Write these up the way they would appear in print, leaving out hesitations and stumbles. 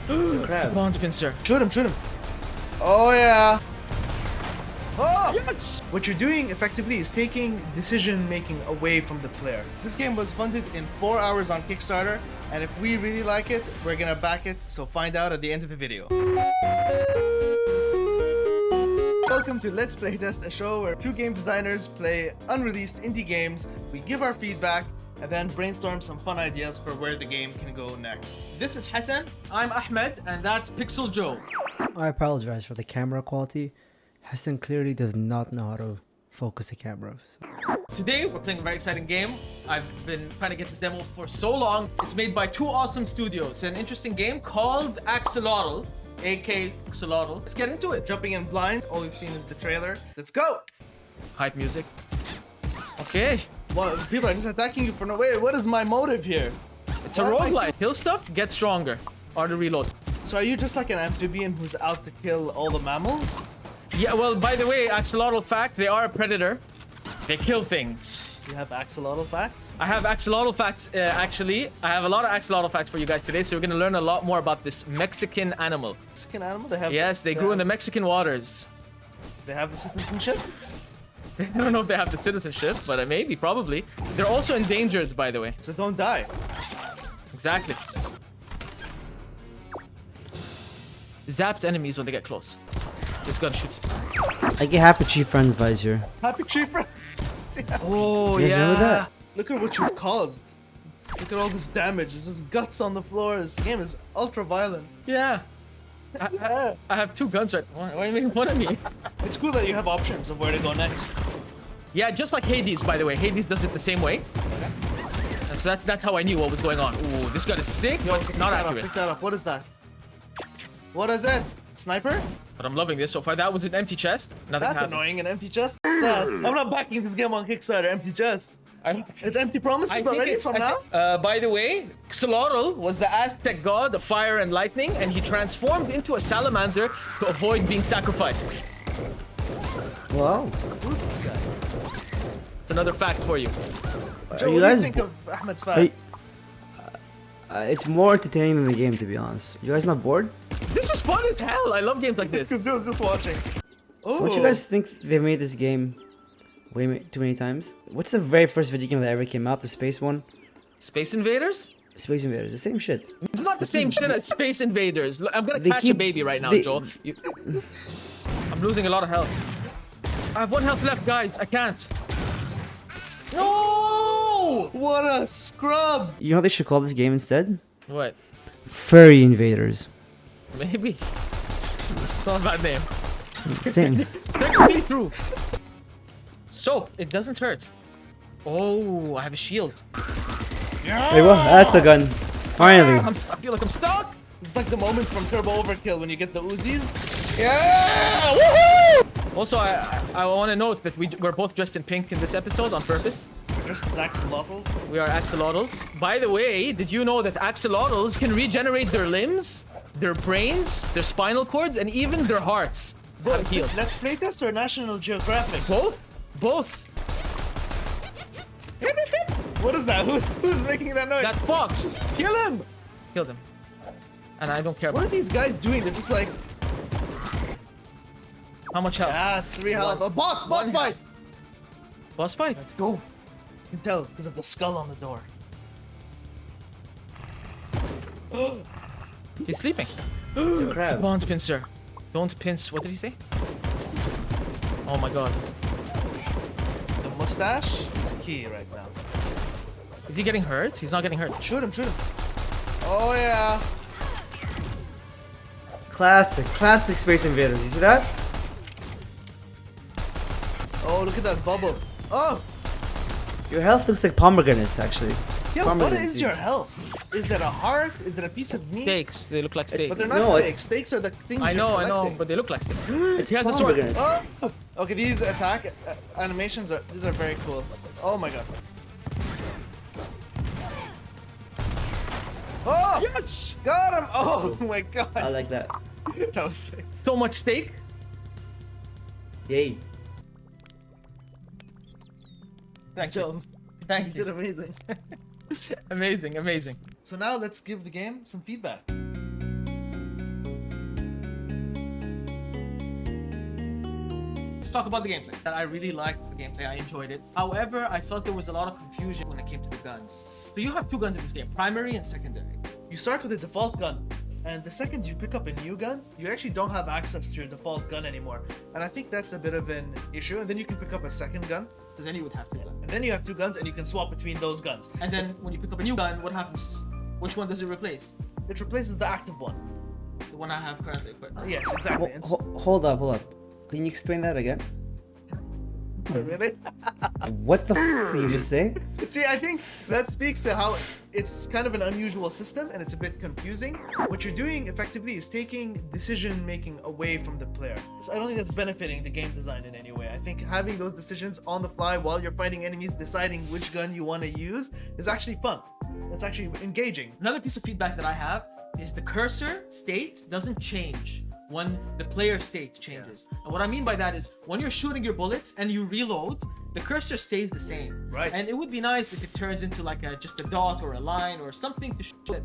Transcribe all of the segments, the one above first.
It's a crab. Spawn pincer. Shoot him, shoot him. Oh yeah. Oh! Yes! What you're doing effectively is taking decision making away from the player. This game was funded in 4 hours on Kickstarter, and if we really like it, we're gonna back it, so find out at the end of the video. Welcome to Let's Playtest, a show where two game designers play unreleased indie games, we give our feedback, and then brainstorm some fun ideas for where the game can go next. This is Hassan, I'm Ahmed, and that's Pixel Joe. I apologize for the camera quality. Hassan clearly does not know how to focus the camera. So. Today, we're playing a very exciting game. I've been trying to get this demo for so long. It's made by two awesome studios. It's an interesting game called AK-xolotl. AK-xolotl. Let's get into it. Jumping in blind, all we've seen is the trailer. Let's go! Hype music. Okay. Well, people are just attacking you for no way. What is my motive here? It's a roguelite. Kill stuff, get stronger. Or to reload. So are you just like an amphibian who's out to kill all the mammals? Yeah, well, by the way, axolotl fact, they are a predator. They kill things. You have axolotl facts? I have axolotl facts, actually. I have a lot of axolotl facts for you guys today, so we're going to learn a lot more about this Mexican animal. Mexican animal? They have. Yes, they grew in the Mexican waters. They have the citizenship? I don't know if they have the citizenship, but maybe, probably. They're also endangered, by the way. So don't die. Exactly. Zaps enemies when they get close. Just gotta shoot. I get Happy Tree Friend vibes here. Happy tree friend. Oh, You guys remember that? Look at what you've caused. Look at all this damage. There's just guts on the floor. This game is ultra violent. Yeah. I have two guns right. Why are you making fun of me? It's cool that you have options of where to go next. Yeah, just like Hades, by the way. Hades does it the same way. And so that's how I knew what was going on. Ooh, this gun is sick, but not accurate. Pick that up. What is that? What is it? Sniper? But I'm loving this so far. That was an empty chest. Nothing That's happened. annoying. An empty chest? I'm not backing this game on Kickstarter. Empty chest. It's empty promises already from now? By the way, Xolotl was the Aztec god of fire and lightning, and he transformed into a salamander to avoid being sacrificed. Wow. Who's this guy? It's another fact for you. Joe, what do you think of Ahmed's facts? It's more entertaining than the game, to be honest. You guys not bored? This is fun as hell. I love games like this. Joe's just watching. Oh. Don't you guys think they made this game too many times? What's the very first video game that ever came out? The space one? Space Invaders? Space Invaders, the same shit. It's not the same shit as Space Invaders. I'm gonna catch a baby right now, Joel. I'm losing a lot of health. I have 1 health left, guys. I can't. No! What a scrub! You know what they should call this game instead? What? Furry Invaders. Maybe. It's not a bad name. Same. Technically true. Soap. It doesn't hurt. Oh, I have a shield. Yeah! Wait, what? That's the gun. Finally. I feel like I'm stuck. It's like the moment from Turbo Overkill when you get the Uzis. Yeah! Woohoo! Also, I want to note that we're both dressed in pink in this episode on purpose. Just as axolotls. We are axolotls. By the way, did you know that axolotls can regenerate their limbs, their brains, their spinal cords, and even their hearts? Both. Let's Playtest or National Geographic? Both? Both. What is that? Who's making that noise? That fox. Kill him. Killed him. And I don't care What about are these guys doing? They're just like, how much health. yes, 3 health. A boss fight. Boss fight. Let's go. You can tell because of the skull on the door. He's sleeping. It's a crab. Don't pincer. Don't pinch. What did he say? Oh my god. The mustache is key right now. Is he getting hurt? He's not getting hurt. Shoot him, shoot him. Oh yeah. Classic Space Invaders. You see that? Oh, look at that bubble. Oh. Your health looks like pomegranates, actually. Yeah, what Pomegranate is your seeds. health? Is it a heart? Is it a piece of meat? Steaks. They look like steaks. But they're not No, steaks. Steaks are the things I know, collecting. but they look like steaks. It's He has a sword. pomegranates. Oh. Okay, these attack animations are very cool. Oh my god. Oh! Yes! Got him! Oh cool. my god. I like that. That was sick. So much steak. Yay. Thank Joe, you. Thank you did you. amazing. Amazing, amazing. So now let's give the game some feedback. talk about the gameplay. I really liked the gameplay. I enjoyed it. However, I felt there was a lot of confusion when it came to the guns. So you have two guns in this game, primary and secondary. You start with a default gun, and the second you pick up a new gun, you actually don't have access to your default gun anymore. And I think that's a bit of an issue. And then you can pick up a second gun, So then you would have two guns. and then you have two guns, and you can swap between those guns. And then when you pick up a new gun, what happens? Which one does it replace? It replaces the active one. The one I have currently equipped. Yes, exactly. And Hold up. Can you explain that again? really? What the did you just say? See, I think that speaks to how it's kind of an unusual system and it's a bit confusing. What you're doing effectively is taking decision making away from the player. So I don't think that's benefiting the game design in any way. I think having those decisions on the fly while you're fighting enemies, deciding which gun you want to use is actually fun. It's actually engaging. Another piece of feedback that I have is the cursor state doesn't change when the player state changes. And what I mean by that is when you're shooting your bullets and you reload, the cursor stays the same. Right. And it would be nice if it turns into like just a dot or a line or something to show that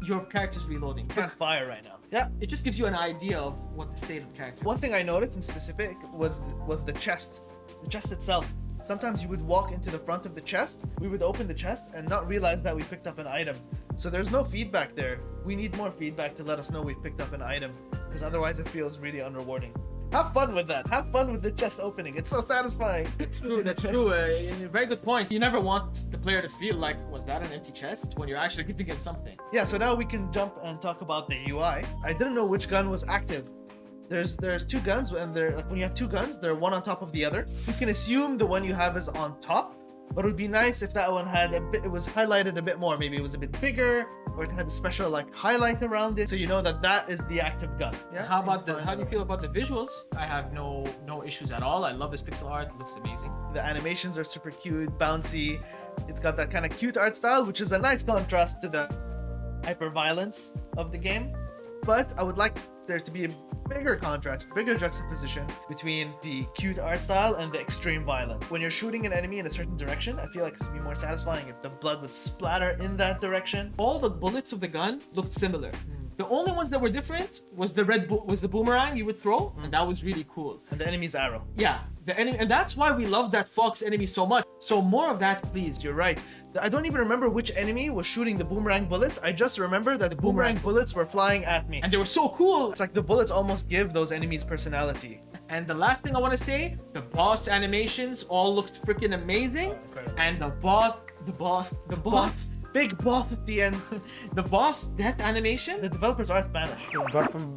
your character's reloading. Can't fire right now. Yeah. It just gives you an idea of what the state of the character is. One thing I noticed in specific was the chest. The chest itself. Sometimes you would walk into the front of the chest, we would open the chest and not realize that we picked up an item. So there's no feedback there. We need more feedback to let us know we've picked up an item, because otherwise it feels really unrewarding. Have fun with that. Have fun with the chest opening. It's so satisfying. That's true. That's true. A very good point. You never want the player to feel like, was that an empty chest? When you're actually giving him something. Yeah, so now we can jump and talk about the UI. I didn't know which gun was active. There's two guns, and they're like when you have two guns, they're one on top of the other. You can assume the one you have is on top, but it would be nice if that one had it was highlighted a bit more. Maybe it was a bit bigger, or it had a special like highlight around it, so you know that is the active gun. Yeah. How do you feel about the visuals? I have no issues at all. I love this pixel art. It looks amazing. The animations are super cute, bouncy. It's got that kind of cute art style, which is a nice contrast to the hyper violence of the game. But I would like there to be a bigger contrast, bigger juxtaposition between the cute art style and the extreme violence. When you're shooting an enemy in a certain direction, I feel like it would be more satisfying if the blood would splatter in that direction. All the bullets of the gun looked similar. The only ones that were different was the boomerang you would throw, and that was really cool. And the enemy's arrow. Yeah, the enemy, and that's why we love that fox enemy so much. So more of that, please. You're right. I don't even remember which enemy was shooting the boomerang bullets. I just remember that the boomerang bullets were flying at me. And they were so cool. It's like the bullets almost give those enemies personality. And the last thing I want to say, the boss animations all looked freaking amazing. Oh, incredible. And the boss, Big boss at the end. the boss death animation. The developers are Spanish.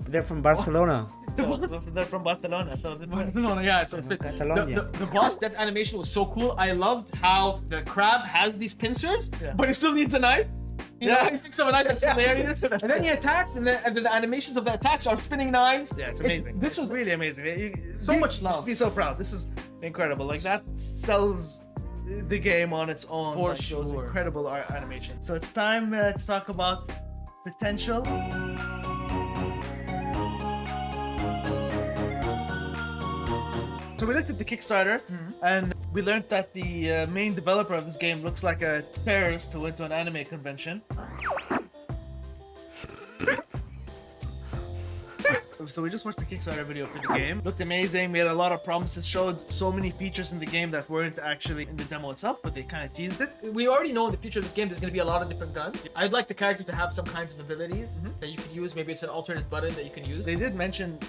They're from Barcelona. They're from Barcelona. So No, yeah, so it fits. Catalonia. The boss death animation was so cool. I loved how the crab has these pincers, Yeah. but he still needs a knife. You know, Yeah. he picks up a knife, that's Yeah. hilarious. And then he attacks, and then the animations of the attacks are spinning knives. yeah, it's amazing. This was really amazing. So much love. Be so proud. This is incredible. Like that sells the game on its own. For like, those sure. incredible art animation. So it's time to talk about potential. So we looked at the Kickstarter, and we learned that the main developer of this game looks like a terrorist who went to an anime convention. So we just watched the Kickstarter video for the game. Looked amazing, made a lot of promises, showed so many features in the game that weren't actually in the demo itself, but they kind of teased it. We already know in the future of this game there's going to be a lot of different guns. I'd like the character to have some kinds of abilities that you could use. Maybe it's an alternate button that you can use. They did mention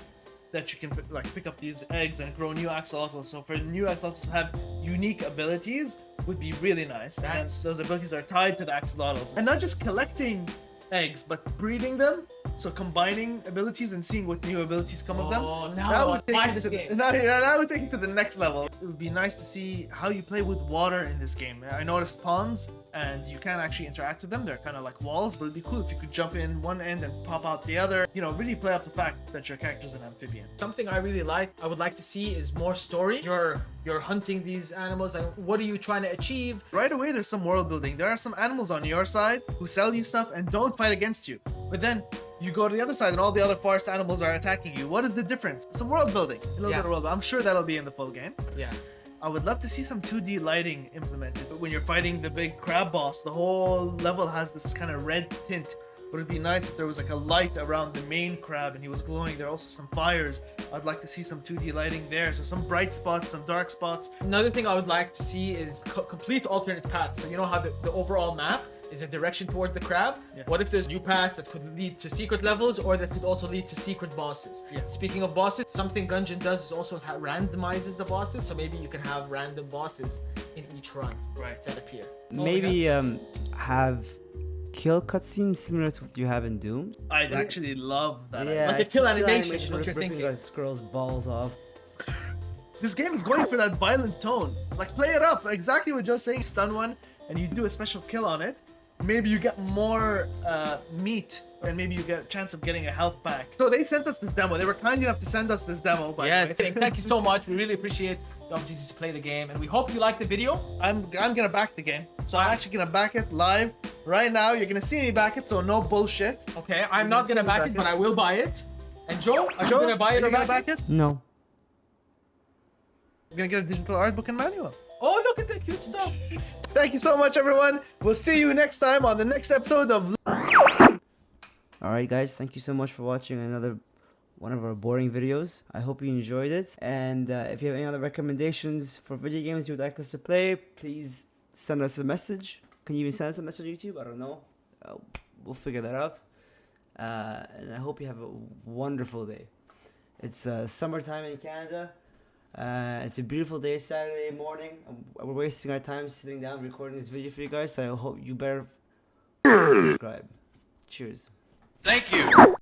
that you can like pick up these eggs and grow new axolotls. So for new axolotls to have unique abilities would be really nice. And those abilities are tied to the axolotls. And not just collecting eggs, but breeding them. So combining abilities and seeing what new abilities come of them. Oh, now that I would want to take buy it this to game. that would take it to the next level. It would be nice to see how you play with water in this game. I noticed ponds, and you can't actually interact with them. They're kind of like walls, but it'd be cool if you could jump in one end and pop out the other. You know, really play up the fact that your character's an amphibian. Something I really like, I would like to see is more story. You're hunting these animals, like what are you trying to achieve? Right away, there's some world building. There are some animals on your side who sell you stuff and don't fight against you. But then you go to the other side and all the other forest animals are attacking you. What is the difference? Some world building. A little bit of world building. I'm sure that'll be in the full game. Yeah. I would love to see some 2D lighting implemented. But when you're fighting the big crab boss, the whole level has this kind of red tint but it'd be nice if there was like a light around the main crab and he was glowing. There are also some fires. I'd like to see some 2D lighting there. So some bright spots, some dark spots. Another thing I would like to see is complete alternate paths. So you know how the overall map is a direction towards the crab? Yeah. What if there's new paths that could lead to secret levels or that could also lead to secret bosses? Yeah. Speaking of bosses, something Gungeon does is also randomizes the bosses. So maybe you can have random bosses in each run Right. that appear. Maybe have kill cutscenes similar to what you have in Doom. I'd actually love that. Yeah, Like the kill animation is what you're ripping thinking. the squirrel's balls off. This game is going for that violent tone. Like, play it up. Exactly what Joe's saying. Stun one, and you do a special kill on it. Maybe you get more meat, and maybe you get a chance of getting a health pack. So they sent us this demo. They were kind enough to send us this demo. By Yes, the way. thank you so much. We really appreciate the opportunity to play the game, and we hope you like the video. I'm gonna back the game. So I'm actually gonna back it live right now. You're gonna see me back it, so no bullshit. Okay, I'm not gonna back it, but I will buy it. And Joe, are you gonna buy it are or you gonna back back it? it? No. I'm gonna get a digital art book and manual. Oh, look at that cute stuff. Thank you so much, everyone. We'll see you next time on the next episode of. Alright guys, thank you so much for watching another one of our boring videos. I hope you enjoyed it. And if you have any other recommendations for video games you would like us to play, please send us a message. Can you even send us a message on YouTube? I don't know. We'll figure that out. And I hope you have a wonderful day. It's summertime in Canada. It's a beautiful day, Saturday morning. We're wasting our time sitting down recording this video for you guys, so I hope you better subscribe. Cheers. Thank you.